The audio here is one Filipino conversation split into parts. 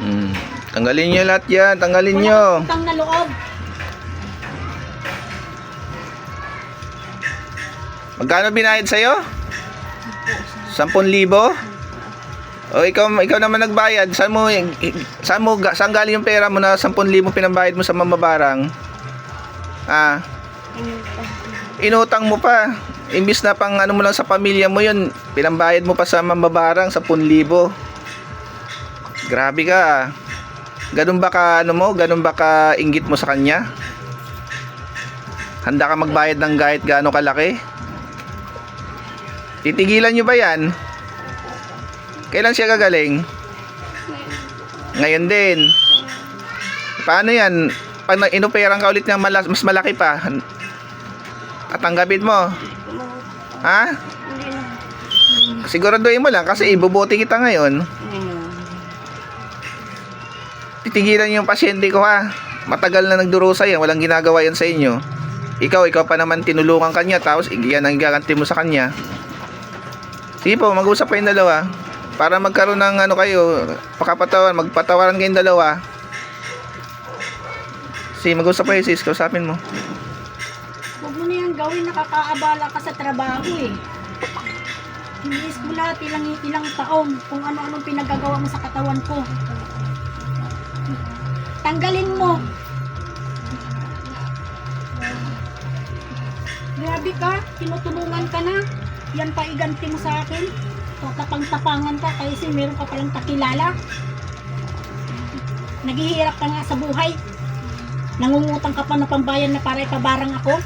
Hmm. Tanggalin nyo lahat yan. Tanggalin nyo. Wala kang utang na loob. Magkano binayad sa'yo? 10,000? O ikaw naman nagbayad. Saan galing yung pera mo na 10,000 pinambayad mo sa mamabarang? Ah, inutang mo pa. Imbis na pang ano mo lang sa pamilya mo yun, pinambayad mo pa sa mamabarang 10,000. Grabe ka ah. Ganun ba ka ganun ba ka inggit mo sa kanya? Handa ka magbayad ng kahit gaano kalaki? Titigilan nyo ba yan? Kailan siya gagaling? Ngayon din. Paano yan? Pag inoperang ka ulit ng mas malaki pa, tatanggapin mo? Ha? Siguraduhin mo lang kasi ibubuti kita ngayon. Titigilan yung pasyente ko ha. Matagal na nagdurusa yan. Walang ginagawa yan sa inyo. Ikaw pa naman tinulungan kanya. Tapos yan ang igaganti mo sa kanya. Sige po, mag-usap kayong dalawa. Para magkaroon ng ano kayo, magpatawaran kayong dalawa. Sige, mag-usap kayo sis. Kausapin mo. Huwag mo na yan gawin, nakakaabala ka sa trabaho eh. Iniis mo lahat ilang taon kung ano-anong pinagagawa mo sa katawan ko. Tanggalin mo. Grabe ka, tinutulungan ka na. Yan pa iganti mo sa akin. Tapang-tapangan ka kasi meron ka palang kakilala. Naghihirap ka nga sa buhay. Nangungutang ka pa na pambayan na para ipabarang ako.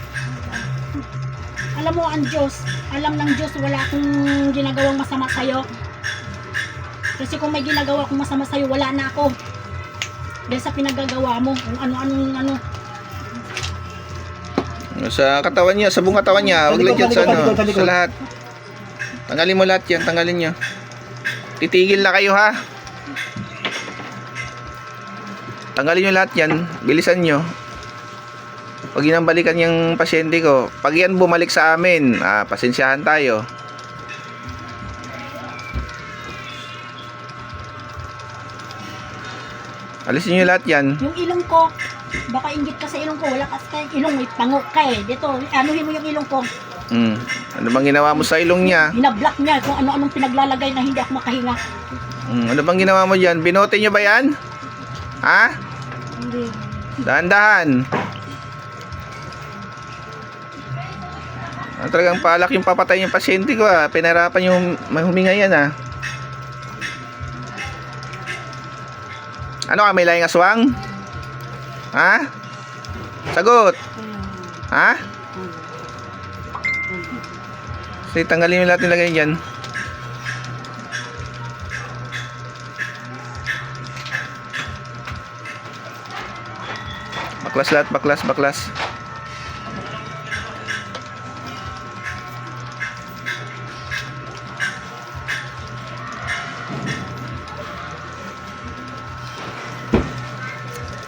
Alam mo ang Diyos, alam ng Diyos wala akong ginagawang masama sa'yo. Kasi kung may ginagawa akong masama sa'yo, wala na ako. Dahil sa pinagagawa mo, kung ano. Sa katawan niya, sa buong katawan niya, huwag lang dyan sa sa lahat. Tanggalin mo lahat yan, tanggalin nyo. Titigil na kayo ha. Tanggalin nyo lahat yan, bilisan nyo. Huwag yun ang balikan yung pasyente ko. Pag yan bumalik sa amin, pasensyahan tayo. Alisin nyo lahat yan. Yung ilong ko, baka inggit ka sa ilong ko, wala ka sa ilong, may pangok ka eh. Dito, anuhin mo yung ilong ko. Ano bang ginawa mo sa ilong niya? Binablock niya kung ano-anong pinaglalagay na hindi ako makahinga. Ano bang ginawa mo dyan? Binote nyo ba yan? Ha? Hindi. Dahan-dahan. Talagang palak yung papatay yung pasyente ko ha. Pinarapan yung huminga yan ha. Ano ka, may laing aswang? Ha? Sagot. Ha? Sige, tanggalin mo lahat nilagay dyan. Baklas lahat, baklas.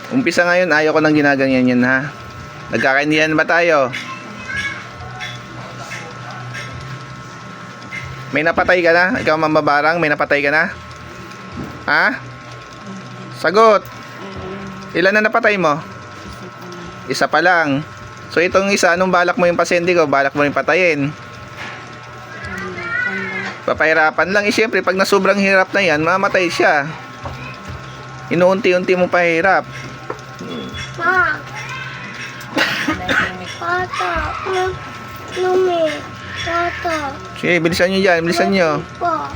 Umpisa ngayon, ayaw ko nang ginaganyan yan ha. Nagkakaindihan ba tayo? May napatay ka na? Ikaw mambabarang, may napatay ka na? Ha? Sagot. Ilan na napatay mo? Isa pa lang. So itong isa, anong balak mo yung pasyente ko? Balak mo rin patayin? Papahirapan lang. Siyempre, pag nasobrang hirap na yan, mamatay siya. Inuunti-unti mo pahirap. Ma. Pata. Lumi. Pata. Sige, bilisan nyo dyan. Bilisan nyo. Pa.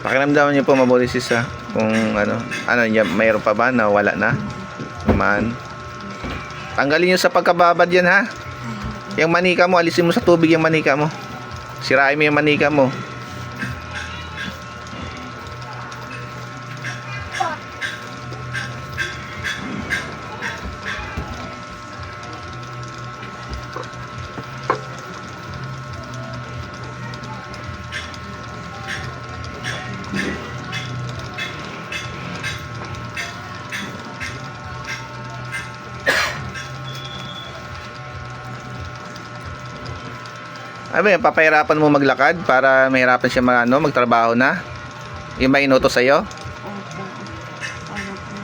Pakiramdaman nyo po mabuti sis ha. Kung ano mayroon pa ba na wala na? Naman. Tanggalin nyo sa pagkababad yan ha. Yung manika mo, alisin mo sa tubig yung manika mo. Sirain mo yung manika mo. Ano ba yun, papahirapan mo maglakad para mahirapan siya magtrabaho na? Yung ba inutos sa'yo? Opo. Ano po,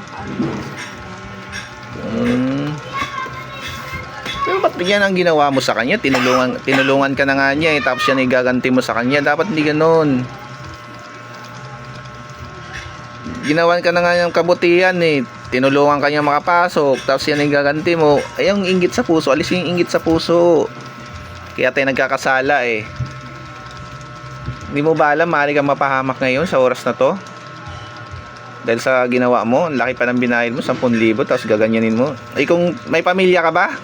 Pero ba't yan ang ginawa mo sa kanya? Tinulungan ka na nga niya eh, tapos yan igaganti mo sa kanya. Dapat hindi ganun. Ginawan ka na nga ng kabutihan eh. Tinulungan ka niya makapasok, tapos yan igaganti mo. Ay, yung inggit sa puso, alis yung inggit sa puso. Kaya tayo nagkakasala eh. Hindi mo ba alam, maaari kang mapahamak ngayon sa oras na to? Dahil sa ginawa mo, ang laki pa ng binayad mo, 10,000, tapos gaganyanin mo. Ay, kung may pamilya ka ba?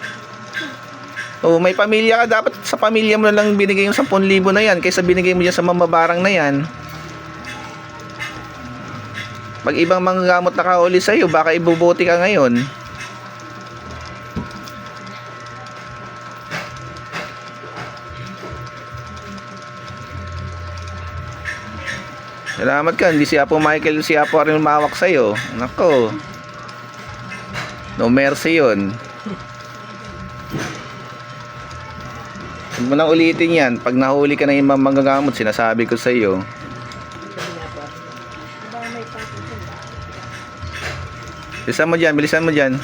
O may pamilya ka, dapat sa pamilya mo na lang binigay yung 10,000 na yan, kaysa binigay mo dyan sa mamabarang na yan. Pag ibang manggagamot na kauli sa'yo, baka ibubuti ka ngayon. Salamat ka, hindi si Apo Michael, si Apo rin umawak sa'yo. Nako. No mercy yun. Huwag mo nang ulitin yan. Pag nahuli ka na yung manggagamot, sinasabi ko sa'yo. Bilisan mo dyan, bilisan mo dyan.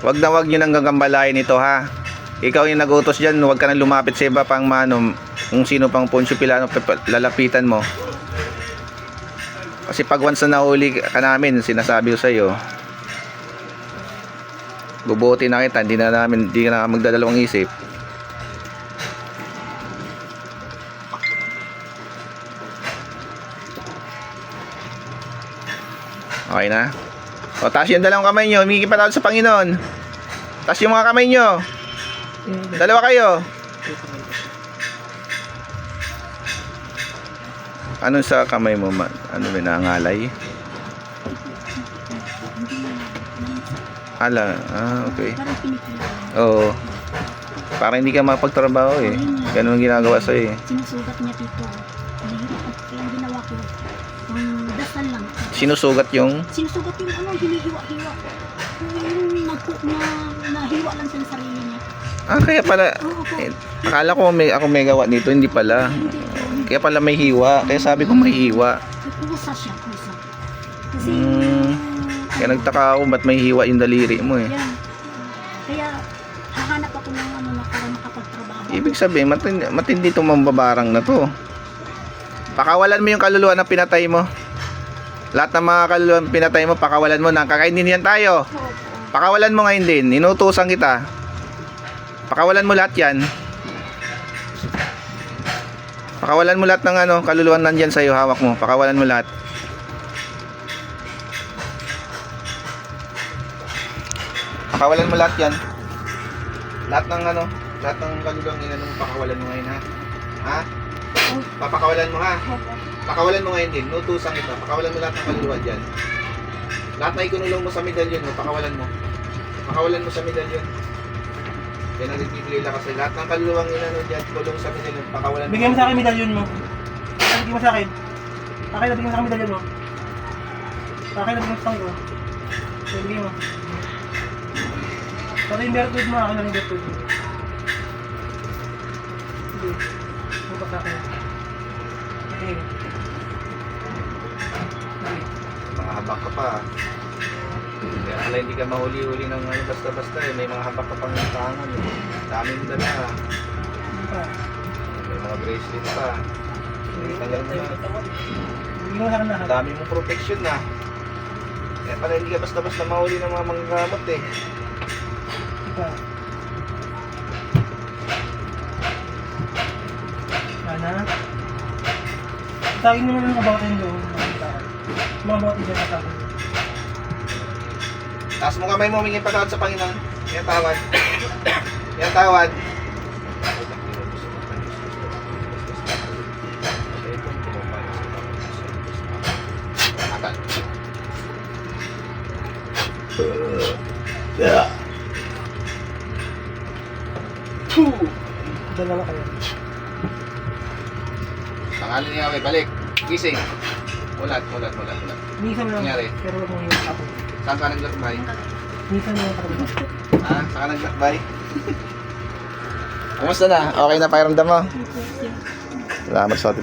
Huwag na huwag nyo nang gagambalain ito ha. Ikaw yung nag-utos dyan, huwag ka nang lumapit sa iba pang kung sino pang Poncio Pilano lalapitan mo. Kasi pag once na nahuli ka namin, sinasabi ko sa'yo, bubuti na kita, hindi na magdadalawang isip. Okay na? O, taas yung dalawang kamay nyo, humingi pa sa Panginoon. Taas yung mga kamay nyo. Dalawa kayo. Ano sa kamay mo? Ano ba, nangalay? Okay. Parang pinipilan. Oo. Parang hindi ka mapagtrabaho eh. Ganun ang ginagawa sa'yo eh. Sinusugat niya dito. Kaya ang ginawa ko, dasal lang. Sinusugat yung... Sinusugat yung hinihiwa-hiwa. Yung nahiwa lang sa sarili niya. Kaya pala... Oo po. Akala ko ako may gawa dito, hindi pala. Kaya pala may hiwa. Kaya sabi ko may hiwa. Kusa siya, kusa. Kasi... Kaya nagtaka ako ba't may hiwa yung daliri mo eh. Yan. Kaya hahanap ako ng na para makapagtrabaho. Ibig sabihin, matindi itong mambabarang na to. Pakawalan mo yung kaluluwa na pinatay mo. Lahat ng mga kaluluwa na pinatay mo, pakawalan mo na. Kakainin yan tayo. Pakawalan mo ngayon din. Inutusan kita. Pakawalan mo lahat yan. Pakawalan mo lahat ng kaluluwa nandyan sa'yo, hawak mo. Pakawalan mo lahat. Pakawalan mo lahat yan. Lahat ng lahat ng kaluluwang pakawalan mo ngayon ha. Ha? Papakawalan mo ha. Pakawalan mo ngayon din. Nutusan kita. Pakawalan mo lahat ng kaluluwa dyan. Lahat na ikunulong mo sa medalyon mo, pakawalan mo. Pakawalan mo sa medalyon. Yan ang nagpipilila kasi lahat ng kaluluwang dyan, kulong sa medalyon, pakawalan mo. Bigyan mo sa akin medalyon mo. Bigyan mo sa akin. Akin na bigyan mo sa akin medalyon mo. Akin na bigyan mo sa akin ko. Bigyan mo. Pati yung bertud mo, akin na yung bertud mo. Sige. Ano pa sa akin? Okay. Okay. Mga habak ka pa. Kaya pala hindi ka mahuli-huli ng basta-basta eh. May mga habak ka pang tangan eh. Dami mo dala. Ano pa? May mga bracelet pa. Tanggal mo na. Bigyan mo sa akin lahat. Dami mong protection na. Kaya pala hindi ka basta-basta mahuli ng mga manggamot eh. Pa. Sana. Tagin mo naman ng about yun doon. Mga about yun sa akin. Taas mo kamay mo, humingi patawad sa Panginoon. Yan tawad. Yan tawad. Dalawa kayo. Tangalin niya, okay, balik. Gising. Mulat. Minsan mo lang. Nangyari? Pero huwag mong yung ako. Saan ka naglakbay? Minsan mo lang ako. Ha? Saan ka naglakbay? Kumusta na? Okay na pakiramdam mo? Opo, sir. Salamat sa